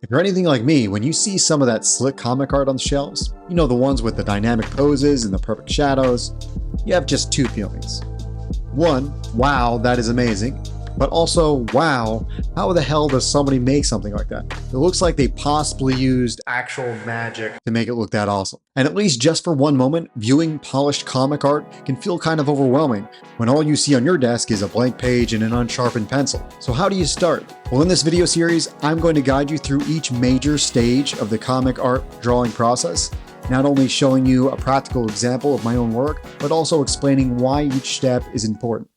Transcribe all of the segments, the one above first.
If you're anything like me, when you see some of that slick comic art on the shelves, you know, the ones with the dynamic poses and the perfect shadows, you have just two feelings. One, wow, that is amazing. But also, wow, how the hell does somebody make something like that? It looks like they possibly used actual magic to make it look that awesome. And at least just for one moment, viewing polished comic art can feel kind of overwhelming when all you see on your desk is a blank page and an unsharpened pencil. So how do you start? Well, in this video series, I'm going to guide you through each major stage of the comic art drawing process, not only showing you a practical example of my own work, but also explaining why each step is important.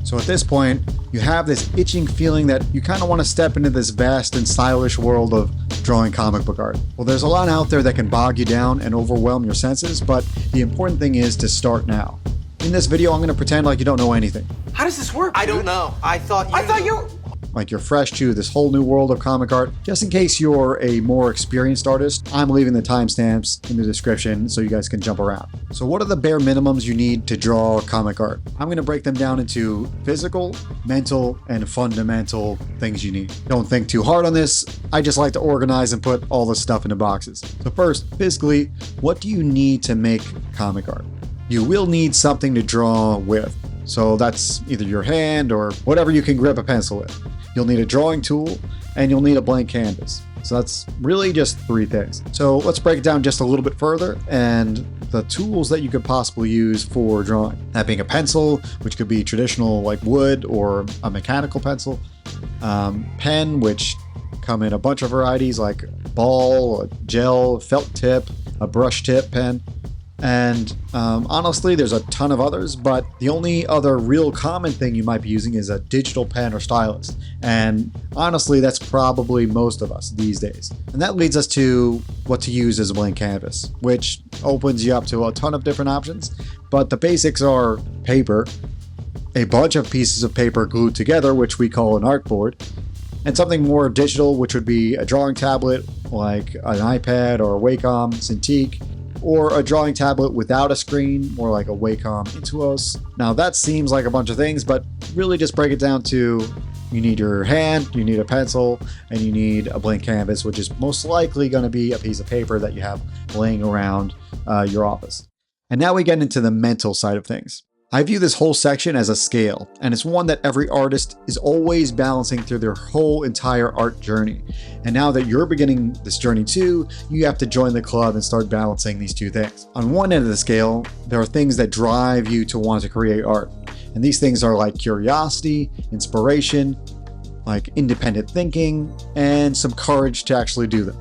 So at this point, you have this itching feeling that you kind of want to step into this vast and stylish world of drawing comic book art. Well, there's a lot out there that can bog you down and overwhelm your senses, but the important thing is to start now. In this video, I'm going to pretend like you don't know anything. How does this work? I don't know. I thought you Like you're fresh to this whole new world of comic art. Just in case you're a more experienced artist, I'm leaving the timestamps in the description so you guys can jump around. So what are the bare minimums you need to draw comic art? I'm going to break them down into physical, mental, and fundamental things you need. Don't think too hard on this. I just like to organize and put all this stuff into boxes. So first, physically, what do you need to make comic art? You will need something to draw with. So that's either your hand or whatever you can grip a pencil with. You'll need a drawing tool and you'll need a blank canvas. So that's really just three things. So let's break it down just a little bit further and the tools that you could possibly use for drawing. That being a pencil, which could be traditional like wood or a mechanical pencil, pen, which come in a bunch of varieties like ball, a gel, felt tip, a brush tip pen. And honestly, there's a ton of others, but the only other real common thing you might be using is a digital pen or stylus. And honestly, that's probably most of us these days. And that leads us to what to use as a blank canvas, which opens you up to a ton of different options. But the basics are paper, a bunch of pieces of paper glued together, which we call an artboard, and something more digital, which would be a drawing tablet like an iPad or a Wacom Cintiq, or a drawing tablet without a screen, more like a Wacom Intuos. Now that seems like a bunch of things, but really just break it down to you need your hand, you need a pencil, and you need a blank canvas, which is most likely going to be a piece of paper that you have laying around your office. And now we get into the mental side of things. I view this whole section as a scale, and it's one that every artist is always balancing through their whole entire art journey. And now that you're beginning this journey too, you have to join the club and start balancing these two things. On one end of the scale, there are things that drive you to want to create art. And these things are like curiosity, inspiration, like independent thinking, and some courage to actually do them.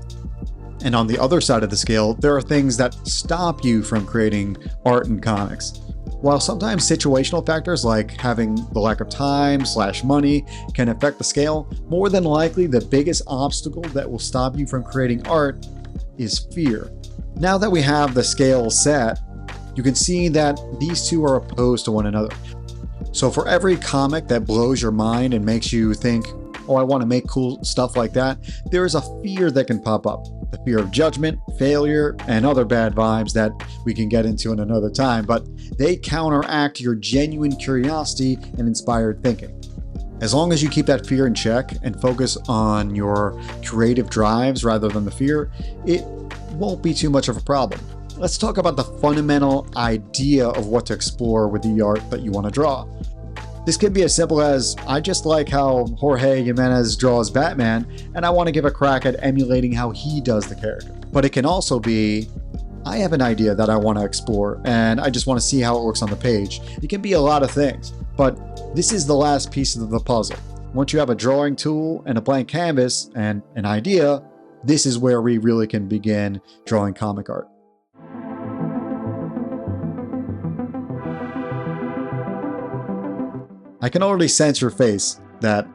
And on the other side of the scale, there are things that stop you from creating art and comics. While sometimes situational factors like having the lack of time/money can affect the scale, more than likely the biggest obstacle that will stop you from creating art is fear. Now that we have the scale set, you can see that these two are opposed to one another. So for every comic that blows your mind and makes you think, oh, I want to make cool stuff like that, there is a fear that can pop up. The fear of judgment, failure, and other bad vibes that we can get into in another time, but they counteract your genuine curiosity and inspired thinking. As long as you keep that fear in check and focus on your creative drives rather than the fear, it won't be too much of a problem. Let's talk about the fundamental idea of what to explore with the art that you want to draw. This could be as simple as, I just like how Jorge Jimenez draws Batman, and I want to give a crack at emulating how he does the character. But it can also be, I have an idea that I want to explore, and I just want to see how it looks on the page. It can be a lot of things, but this is the last piece of the puzzle. Once you have a drawing tool and a blank canvas and an idea, this is where we really can begin drawing comic art. I can already sense your face that,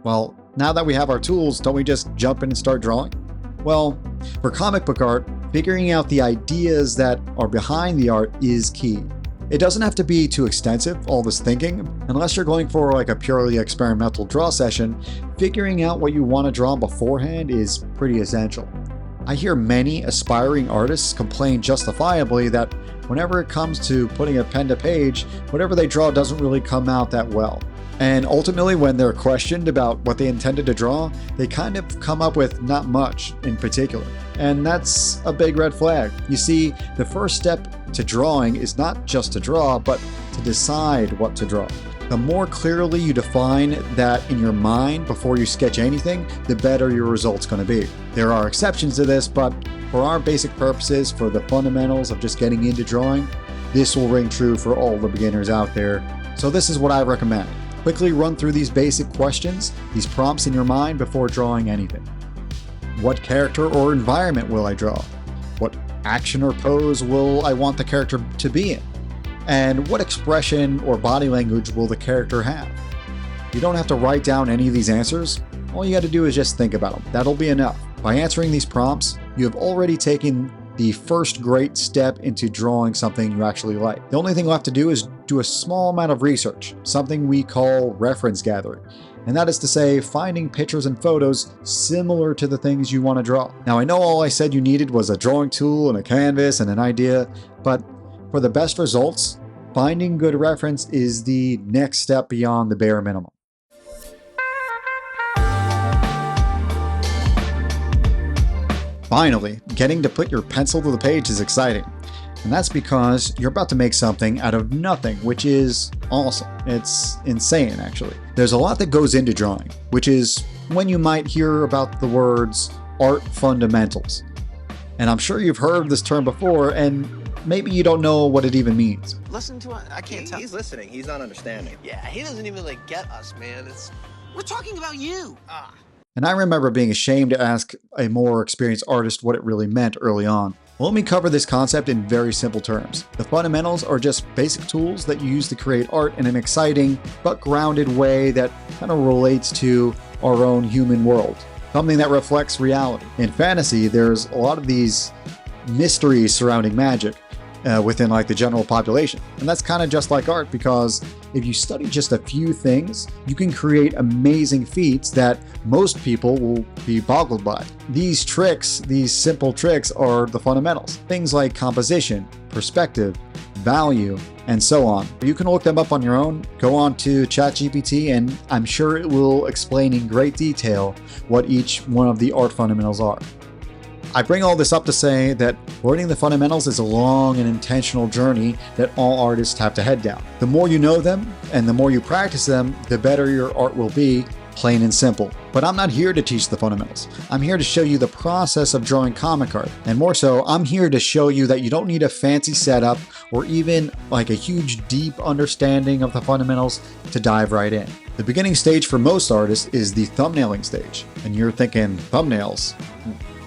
well, now that we have our tools, don't we just jump in and start drawing? Well, for comic book art, figuring out the ideas that are behind the art is key. It doesn't have to be too extensive, all this thinking. Unless you're going for like a purely experimental draw session, figuring out what you want to draw beforehand is pretty essential. I hear many aspiring artists complain justifiably that whenever it comes to putting a pen to page, whatever they draw doesn't really come out that well. And ultimately, when they're questioned about what they intended to draw, they kind of come up with not much in particular. And that's a big red flag. You see, the first step to drawing is not just to draw, but to decide what to draw. The more clearly you define that in your mind before you sketch anything, the better your result's going to be. There are exceptions to this, but for our basic purposes, for the fundamentals of just getting into drawing, this will ring true for all the beginners out there. So this is what I recommend. Quickly run through these basic questions, these prompts in your mind before drawing anything. What character or environment will I draw? What action or pose will I want the character to be in? And what expression or body language will the character have? You don't have to write down any of these answers. All you got to do is just think about them. That'll be enough. By answering these prompts, you have already taken the first great step into drawing something you actually like. The only thing left to do is do a small amount of research, something we call reference gathering. And that is to say, finding pictures and photos similar to the things you want to draw. Now, I know all I said you needed was a drawing tool and a canvas and an idea, but for the best results, finding good reference is the next step beyond the bare minimum. Finally, getting to put your pencil to the page is exciting. And that's because you're about to make something out of nothing, which is awesome. It's insane, actually. There's a lot that goes into drawing, which is when you might hear about the words art fundamentals. And I'm sure you've heard this term before, and maybe you don't know what it even means. Listen to it. I can't tell. He's listening. He's not understanding. Yeah, he doesn't even get us, man. We're talking about you. And I remember being ashamed to ask a more experienced artist what it really meant early on. Well, let me cover this concept in very simple terms. The fundamentals are just basic tools that you use to create art in an exciting but grounded way that kind of relates to our own human world, something that reflects reality. In fantasy, there's a lot of these mysteries surrounding magic within like the general population. And that's kind of just like art, because if you study just a few things, you can create amazing feats that most people will be boggled by. These tricks, these simple tricks, are the fundamentals. Things like composition, perspective, value, and so on. You can look them up on your own. Go on to ChatGPT, and I'm sure it will explain in great detail what each one of the art fundamentals are. I bring all this up to say that learning the fundamentals is a long and intentional journey that all artists have to head down. The more you know them and the more you practice them, the better your art will be, plain and simple. But I'm not here to teach the fundamentals. I'm here to show you the process of drawing comic art. And more so, I'm here to show you that you don't need a fancy setup or even like a huge deep understanding of the fundamentals to dive right in. The beginning stage for most artists is the thumbnailing stage. And you're thinking, thumbnails?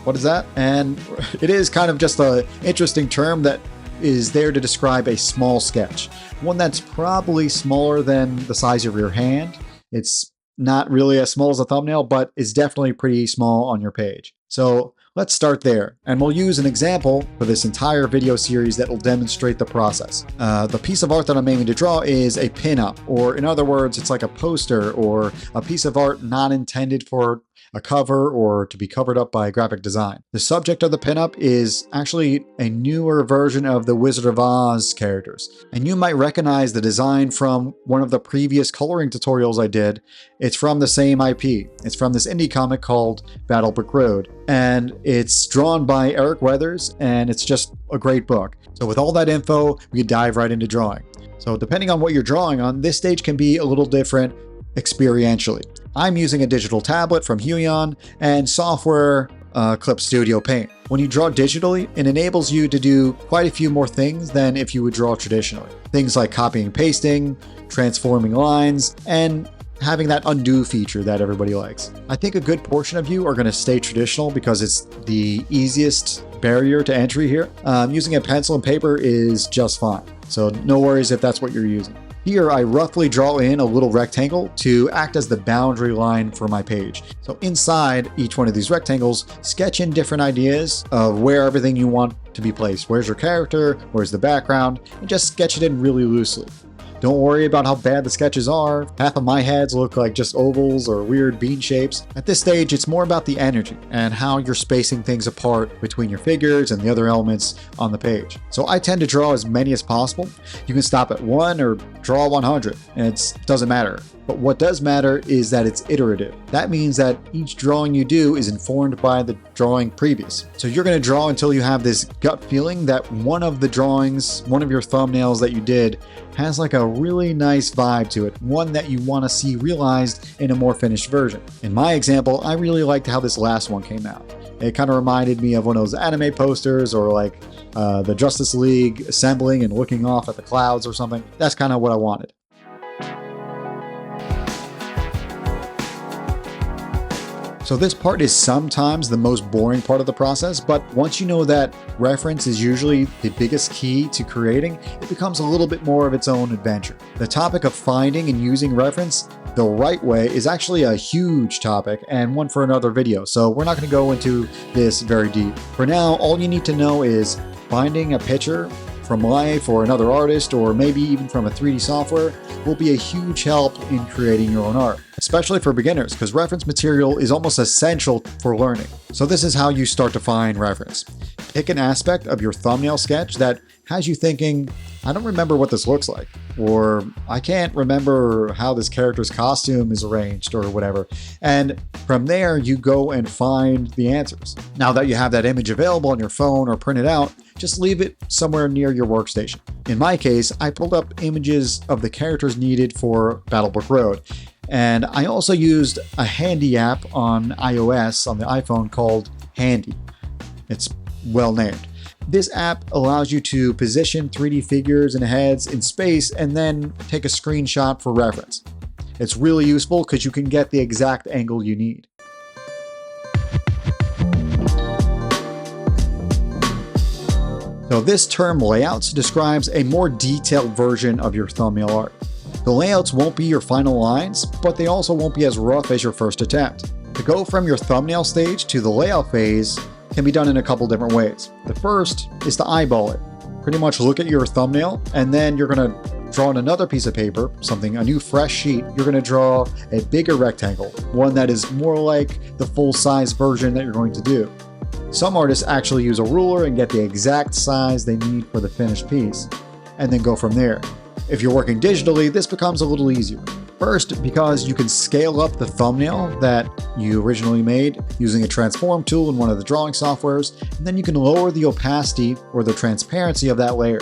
What is that? And it is kind of just an interesting term that is there to describe a small sketch. One that's probably smaller than the size of your hand. It's not really as small as a thumbnail, but it's definitely pretty small on your page. So let's start there. And we'll use an example for this entire video series that will demonstrate the process. The piece of art that I'm aiming to draw is a pinup, or in other words, it's like a poster or a piece of art not intended for a cover or to be covered up by graphic design. The subject of the pinup is actually a newer version of the Wizard of Oz characters. And you might recognize the design from one of the previous coloring tutorials I did. It's from the same IP. It's from this indie comic called Battle Brick Road. And it's drawn by Eric Weathers, and it's just a great book. So with all that info, we can dive right into drawing. So depending on what you're drawing on, this stage can be a little different experientially. I'm using a digital tablet from Huion and software Clip Studio Paint. When you draw digitally, it enables you to do quite a few more things than if you would draw traditionally. Things like copying and pasting, transforming lines, and having that undo feature that everybody likes. I think a good portion of you are going to stay traditional because it's the easiest barrier to entry here. Using a pencil and paper is just fine. So no worries if that's what you're using. Here, I roughly draw in a little rectangle to act as the boundary line for my page. So inside each one of these rectangles, sketch in different ideas of where everything you want to be placed. Where's your character? Where's the background? And just sketch it in really loosely. Don't worry about how bad the sketches are. Half of my heads look like just ovals or weird bean shapes. At this stage, it's more about the energy and how you're spacing things apart between your figures and the other elements on the page. So I tend to draw as many as possible. You can stop at 1 or draw 100, and it doesn't matter. But what does matter is that it's iterative. That means that each drawing you do is informed by the drawing previous. So you're going to draw until you have this gut feeling that one of the drawings, one of your thumbnails that you did, has like a really nice vibe to it, one that you want to see realized in a more finished version. In my example, I really liked how this last one came out. It kind of reminded me of one of those anime posters, or like the Justice League assembling and looking off at the clouds or something. That's kind of what I wanted. So this part is sometimes the most boring part of the process, but once you know that reference is usually the biggest key to creating, it becomes a little bit more of its own adventure. The topic of finding and using reference the right way is actually a huge topic and one for another video, so we're not going to go into this very deep. For now, all you need to know is finding a picture from life or another artist, or maybe even from a 3D software, will be a huge help in creating your own art, especially for beginners, because reference material is almost essential for learning. So this is how you start to find reference. Pick an aspect of your thumbnail sketch that has you thinking, I don't remember what this looks like, or I can't remember how this character's costume is arranged, or whatever. And from there, you go and find the answers. Now that you have that image available on your phone or printed out, just leave it somewhere near your workstation. In my case, I pulled up images of the characters needed for Battlebrook Road. And I also used a handy app on iOS on the iPhone called Handy. It's well named. This app allows you to position 3D figures and heads in space and then take a screenshot for reference. It's really useful because you can get the exact angle you need. So this term layouts describes a more detailed version of your thumbnail art. The layouts won't be your final lines, but they also won't be as rough as your first attempt. To go from your thumbnail stage to the layout phase can be done in a couple different ways. The first is to eyeball it. Pretty much look at your thumbnail, and then you're going to draw on another piece of paper, a new fresh sheet. You're going to draw a bigger rectangle, one that is more like the full-size version that you're going to do. Some artists actually use a ruler and get the exact size they need for the finished piece, and then go from there. If you're working digitally, this becomes a little easier. First, because you can scale up the thumbnail that you originally made using a transform tool in one of the drawing softwares, and then you can lower the opacity or the transparency of that layer.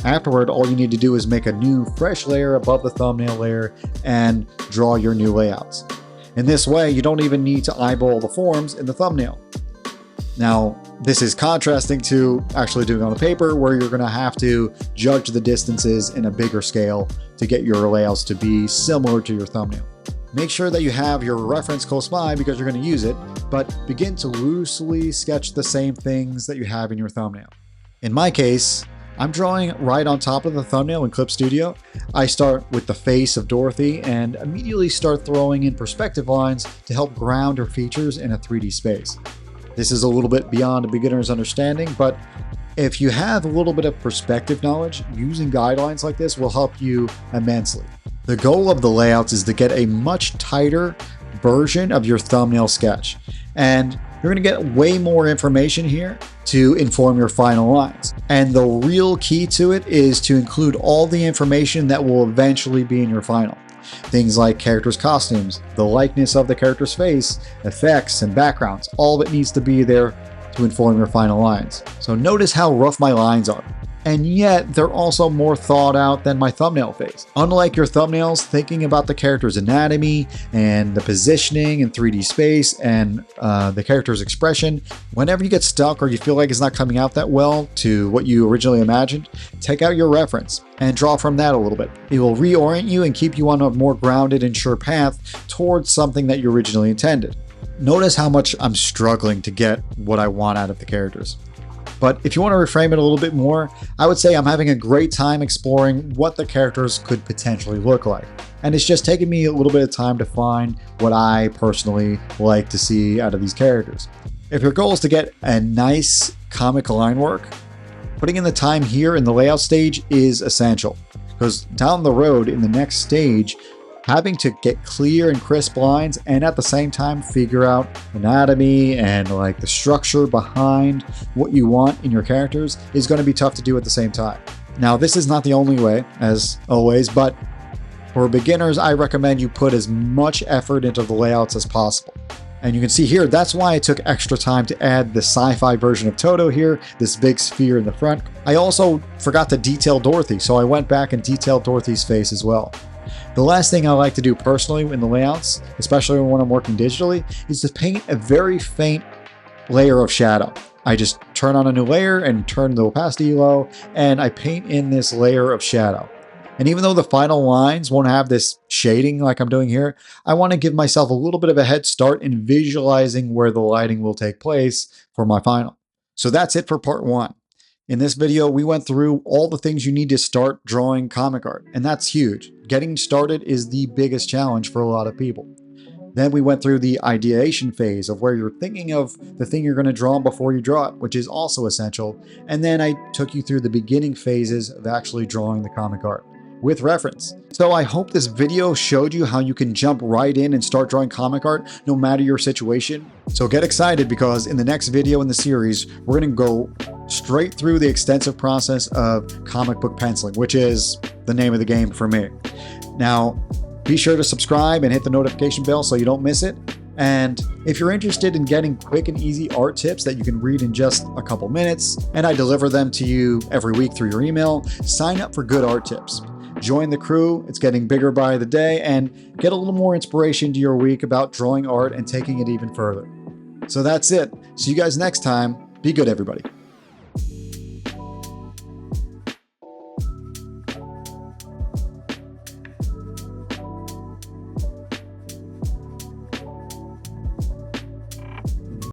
Afterward, all you need to do is make a new fresh layer above the thumbnail layer and draw your new layouts. In this way, you don't even need to eyeball the forms in the thumbnail. Now, this is contrasting to actually doing it on a paper, where you're going to have to judge the distances in a bigger scale to get your layouts to be similar to your thumbnail. Make sure that you have your reference close by because you're going to use it, but begin to loosely sketch the same things that you have in your thumbnail. In my case, I'm drawing right on top of the thumbnail in Clip Studio. I start with the face of Dorothy and immediately start throwing in perspective lines to help ground her features in a 3D space. This is a little bit beyond a beginner's understanding, but if you have a little bit of perspective knowledge, using guidelines like this will help you immensely. The goal of the layouts is to get a much tighter version of your thumbnail sketch, and you're going to get way more information here to inform your final lines. And the real key to it is to include all the information that will eventually be in your final. Things like characters' costumes, the likeness of the character's face, effects, and backgrounds. All of it needs to be there to inform your final lines. So notice how rough my lines are. And yet, they're also more thought out than my thumbnail phase. Unlike your thumbnails, thinking about the character's anatomy and the positioning in 3D space and the character's expression, whenever you get stuck or you feel like it's not coming out that well to what you originally imagined, take out your reference and draw from that a little bit. It will reorient you and keep you on a more grounded and sure path towards something that you originally intended. Notice how much I'm struggling to get what I want out of the characters. But if you want to reframe it a little bit more, I would say I'm having a great time exploring what the characters could potentially look like. And it's just taken me a little bit of time to find what I personally like to see out of these characters. If your goal is to get a nice comic line work, putting in the time here in the layout stage is essential. Because down the road in the next stage, having to get clear and crisp lines and at the same time figure out anatomy and like the structure behind what you want in your characters is going to be tough to do at the same time. Now, this is not the only way, as always, but For beginners, I recommend you put as much effort into the layouts as possible. And you can see here, that's why I took extra time to add the sci-fi version of Toto here, this big sphere in the front. I also forgot to detail Dorothy, so I went back and detailed Dorothy's face as well. The last thing I like to do personally in the layouts, especially when I'm working digitally, is to paint a very faint layer of shadow. I just turn on a new layer and turn the opacity low, and I paint in this layer of shadow. And even though the final lines won't have this shading like I'm doing here, I want to give myself a little bit of a head start in visualizing where the lighting will take place for my final. So that's it for part 1. In this video, we went through all the things you need to start drawing comic art, and that's huge. Getting started is the biggest challenge for a lot of people. Then we went through the ideation phase of where you're thinking of the thing you're going to draw before you draw it, which is also essential. And then I took you through the beginning phases of actually drawing the comic art with reference. So I hope this video showed you how you can jump right in and start drawing comic art no matter your situation. So get excited, because in the next video in the series, we're going to go straight through the extensive process of comic book penciling, which is the name of the game for me. Now, be sure to subscribe and hit the notification bell so you don't miss it. And if you're interested in getting quick and easy art tips that you can read in just a couple minutes, and I deliver them to you every week through your email, sign up for Good Art Tips. Join the crew, it's getting bigger by the day, and get a little more inspiration to your week about drawing art and taking it even further. So that's it. See you guys next time. Be good, everybody.